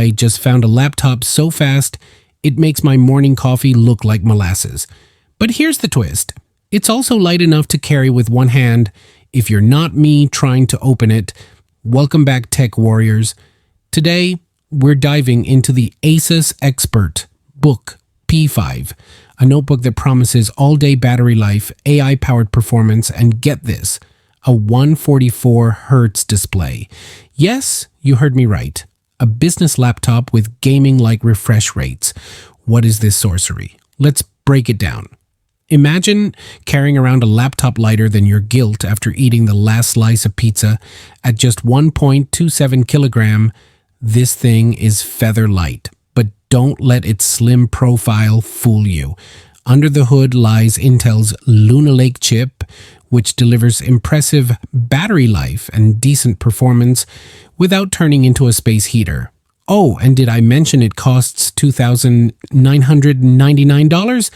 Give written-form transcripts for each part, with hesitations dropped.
I just found a laptop so fast, it makes my morning coffee look like molasses. But here's the twist. It's also light enough to carry with one hand. If you're not me trying to open it, welcome back, tech warriors. Today, we're diving into the ASUS ExpertBook P5, a notebook that promises all-day battery life, AI-powered performance, and get this, a 144 Hz display. Yes, you heard me right. A business laptop with gaming-like refresh rates. What is this sorcery? Let's break it down. Imagine carrying around a laptop lighter than your guilt after eating the last slice of pizza. At just 1.27 kilogram, this thing is feather light. But don't let its slim profile fool you. Under the hood lies Intel's Luna Lake chip, which delivers impressive battery life and decent performance without turning into a space heater. Oh, and did I mention it costs $2,999?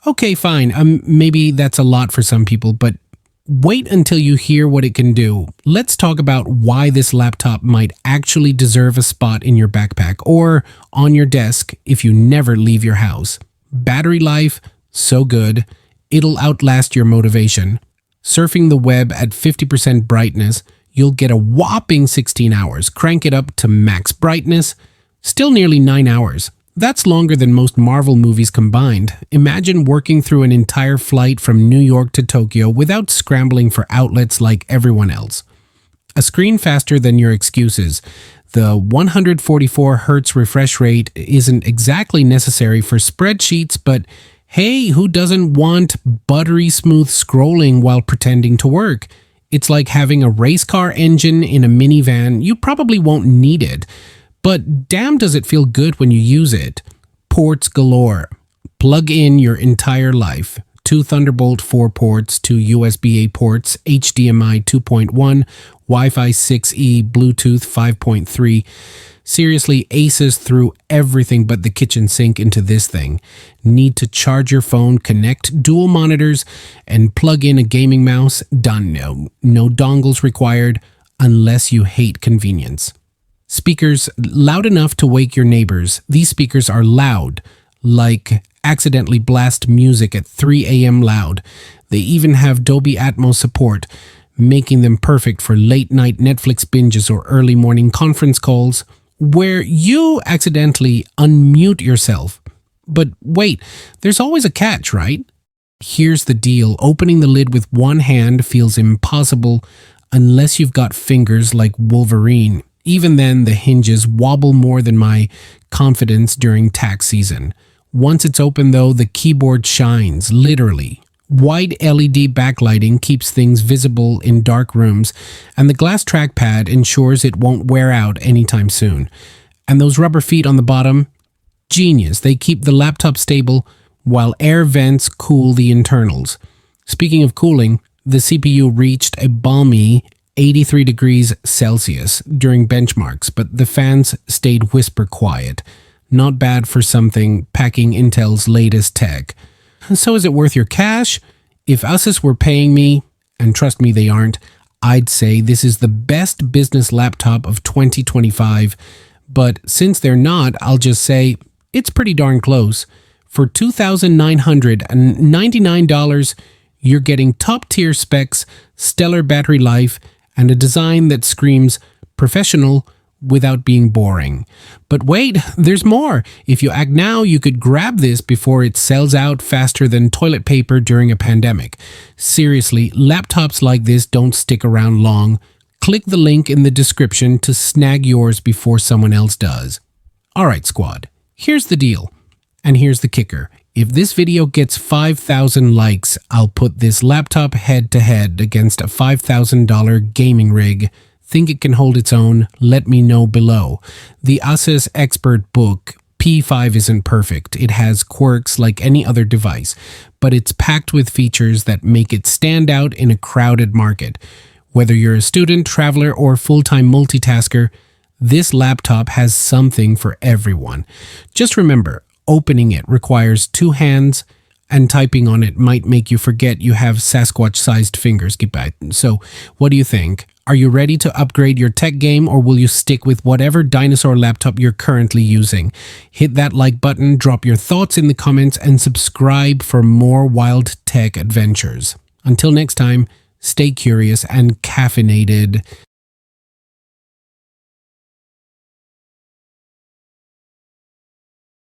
Okay, fine. Maybe that's a lot for some people, but wait until you hear what it can do. Let's talk about why this laptop might actually deserve a spot in your backpack or on your desk if you never leave your house. Battery life, so good, it'll outlast your motivation. Surfing the web at 50% brightness, you'll get a whopping 16 hours. Crank it up to max brightness, still nearly 9 hours. That's longer than most Marvel movies combined. Imagine working through an entire flight from New York to Tokyo without scrambling for outlets like everyone else. A screen faster than your excuses. The 144 Hz refresh rate isn't exactly necessary for spreadsheets, but hey, who doesn't want buttery smooth scrolling while pretending to work? It's like having a race car engine in a minivan. You probably won't need it. But damn does it feel good when you use it. Ports galore. Plug in your entire life. 2 Thunderbolt 4 ports, 2 USB-A ports, HDMI 2.1, Wi-Fi 6E, Bluetooth 5.3. Seriously, ASUS threw everything but the kitchen sink into this thing. Need to charge your phone, connect dual monitors, and plug in a gaming mouse? Done. No dongles required unless you hate convenience. Speakers loud enough to wake your neighbors. These speakers are loud, like accidentally blast music at 3 a.m. loud. They even have Dolby Atmos support, making them perfect for late-night Netflix binges or early morning conference calls where you accidentally unmute yourself. But wait, there's always a catch, right? Here's the deal. Opening the lid with one hand feels impossible unless you've got fingers like Wolverine. Even then, the hinges wobble more than my confidence during tax season. Once it's open, though, the keyboard shines, literally. White LED backlighting keeps things visible in dark rooms, and the glass trackpad ensures it won't wear out anytime soon. And those rubber feet on the bottom? Genius. They keep the laptop stable while air vents cool the internals. Speaking of cooling, the CPU reached a balmy 83 degrees Celsius during benchmarks, but the fans stayed whisper quiet. Not bad for something packing Intel's latest tech. So is it worth your cash? If ASUS were paying me, and trust me they aren't, I'd say this is the best business laptop of 2025. But since they're not, I'll just say it's pretty darn close. For $2,999, you're getting top-tier specs, stellar battery life, and a design that screams professional without being boring. But wait, there's more. If you act now, you could grab this before it sells out faster than toilet paper during a pandemic. Seriously, laptops like this don't stick around long. Click the link in the description to snag yours before someone else does. Alright, squad, here's the deal. And here's the kicker. If this video gets 5,000 likes, I'll put this laptop head-to-head against a $5,000 gaming rig. Think it can hold its own? Let me know below. The ASUS ExpertBook P5 isn't perfect. It has quirks like any other device, but it's packed with features that make it stand out in a crowded market. Whether you're a student, traveler, or full-time multitasker, this laptop has something for everyone. Just remember, opening it requires 2 hands, and typing on it might make you forget you have Sasquatch-sized fingers. So, what do you think? Are you ready to upgrade your tech game, or will you stick with whatever dinosaur laptop you're currently using? Hit that like button, drop your thoughts in the comments, and subscribe for more wild tech adventures. Until next time, stay curious and caffeinated.